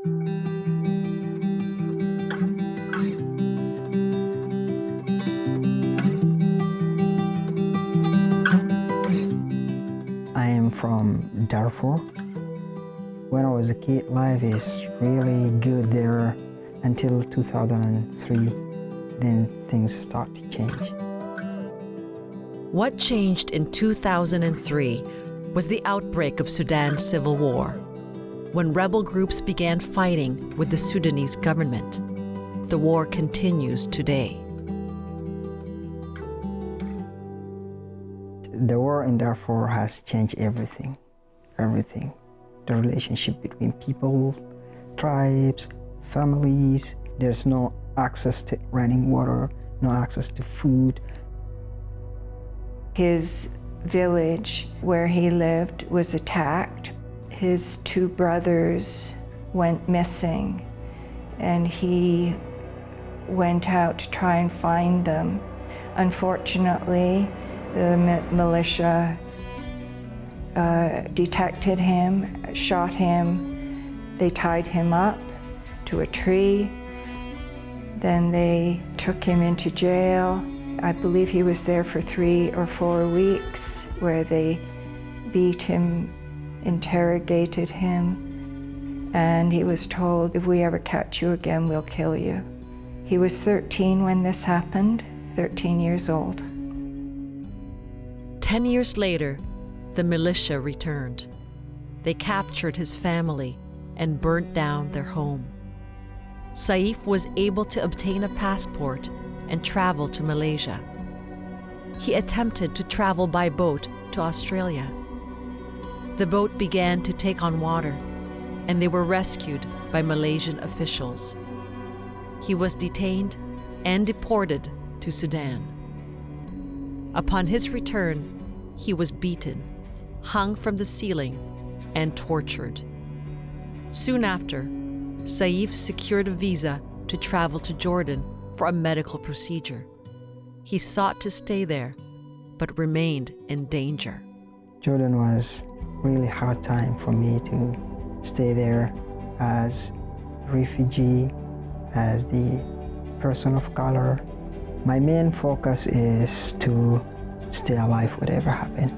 I am from Darfur. When I was a kid, life is really good there until 2003. Then things start to change. What changed in 2003 was the outbreak of Sudan's civil war, when rebel groups began fighting with the Sudanese government. The war continues today. The war in Darfur has changed everything. The relationship between people, tribes, families. There's no access to running water, no access to food. His village where he lived was attacked. His two brothers went missing, and he went out to try and find them. Unfortunately, the militia detected him, shot him. They tied him up to a tree. Then they took him into jail. I believe he was there for 3 or 4 weeks, where they beat him, interrogated him, and he was told, if we ever catch you again, we'll kill you. He was 13 when this happened, 13 years old. 10 years later, the militia returned. They captured his family and burnt down their home. Saif was able to obtain a passport and travel to Malaysia. He attempted to travel by boat to Australia. The boat began to take on water, and they were rescued by Malaysian officials. He was detained and deported to Sudan. Upon his return, he was beaten, hung from the ceiling, and tortured. Soon after, Saif secured a visa to travel to Jordan for a medical procedure. He sought to stay there, but remained in danger. Jordan was really hard time for me to stay there as a refugee, as the person of color. My main focus is to stay alive whatever happened.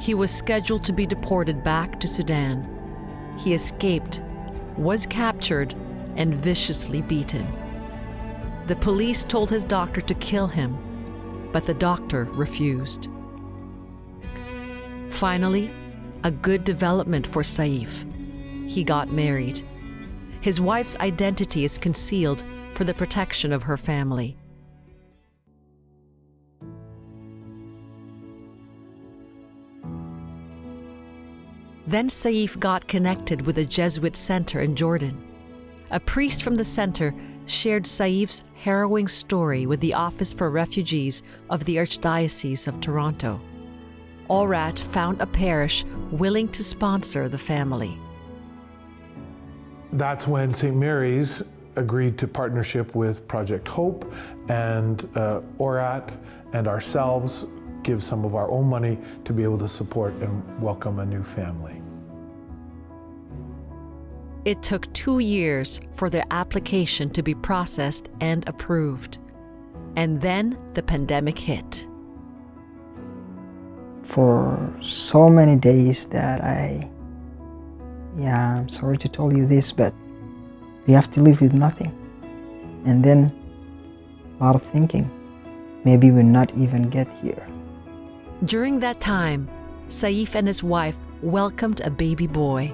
He was scheduled to be deported back to Sudan. He escaped, was captured, and viciously beaten. The police told his doctor to kill him, but the doctor refused. Finally, a good development for Saif. He got married. His wife's identity is concealed for the protection of her family. Then Saif got connected with a Jesuit center in Jordan. A priest from the center shared Saif's harrowing story with the Office for Refugees of the Archdiocese of Toronto. ORAT found a parish willing to sponsor the family. That's when St. Mary's agreed to partnership with Project Hope, and ORAT and ourselves give some of our own money to be able to support and welcome a new family. It took 2 years for their application to be processed and approved. And then the pandemic hit. For so many days that I'm sorry to tell you this, but we have to live with nothing. And then a lot of thinking, maybe we'll not even get here. During that time, Saif and his wife welcomed a baby boy,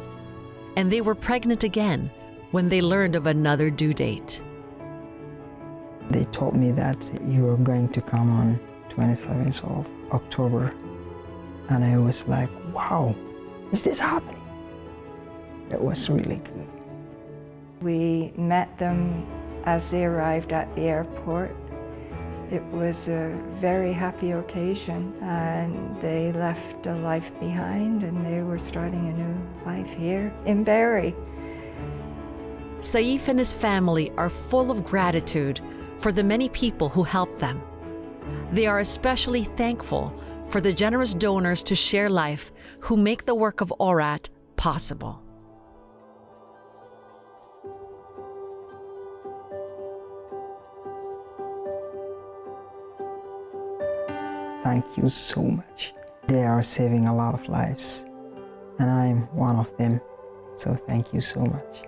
and they were pregnant again when they learned of another due date. They told me that you were going to come on 27th of October, and I was like, wow, is this happening? It was really good. We met them as they arrived at the airport. It was a very happy occasion, and they left a life behind, and they were starting a new life here in Barrie. Saif and his family are full of gratitude for the many people who helped them. They are especially thankful for the generous donors to ShareLife who make the work of ORAT possible. thank you so much. They are saving a lot of lives, and I'm one of them, so thank you so much.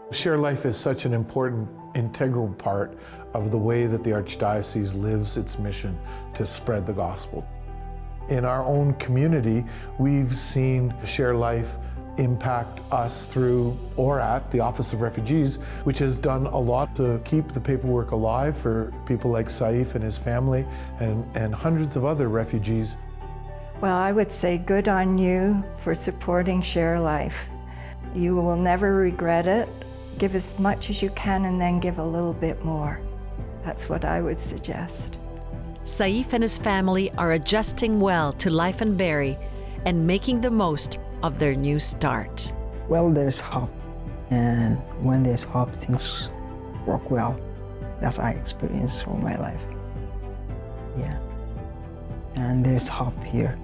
ShareLife is such an important, integral part of the way that the Archdiocese lives its mission to spread the gospel. In our own community, we've seen ShareLife impact us through ORAT, the Office of Refugees, which has done a lot to keep the paperwork alive for people like Saif and his family and hundreds of other refugees. Well, I would say good on you for supporting ShareLife. You will never regret it. Give as much as you can and then give a little bit more. That's what I would suggest. Saif and his family are adjusting well to life in Barrie and making the most of their new start. Well, there's hope, and when there's hope, things work well. That's I experienced through my life. Yeah, and there's hope here.